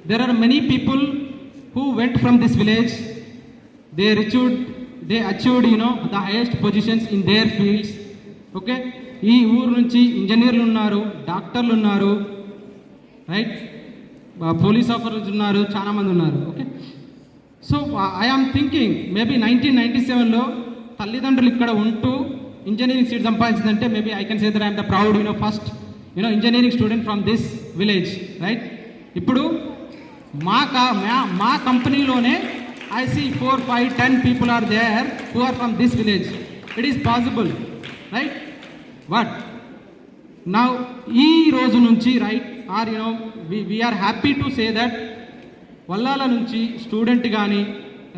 there are many people who went from this village. They achieved the highest positions in their fields. Okay, ఈ ఊరు నుంచి ఇంజనీర్లు ఉన్నారు, డాక్టర్లు ఉన్నారు, రైట్, పోలీస్ ఆఫీసర్స్ ఉన్నారు, చాలామంది ఉన్నారు. Okay, so I am thinking maybe 1997లో తల్లిదండ్రులు ఇక్కడ ఉంటూ ఇంజనీరింగ్ సీట్ సంపాదించిందంటే maybe I can say that I'm the proud first engineering student from this village, right. ఇప్పుడు మా కంపెనీలోనే I see 4, 5, 10 people are there who are from this village. It is possible, right. But now ఈ రోజు నుంచి, right, are we're happy to say that Vallala నుంచి student కానీ,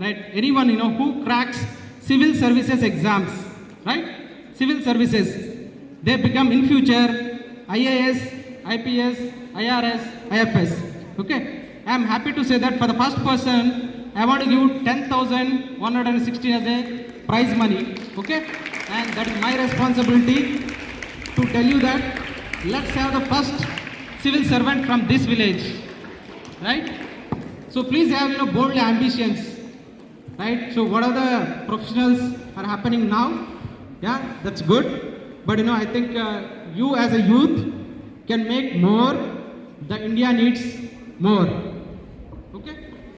right, anyone who cracks civil services exams, right, civil services, they become in future IAS, IPS, IRS, IFS. Okay, I am happy to say that for the first person I want to give 10,160 as a prize money. Okay, and that is my responsibility to tell you that let's have the first civil servant from this village, right. So please have bold ambitions, right. So what are the professionals are happening now? Yeah, that's good, but I think you as a youth can make more. The India needs more. Okay.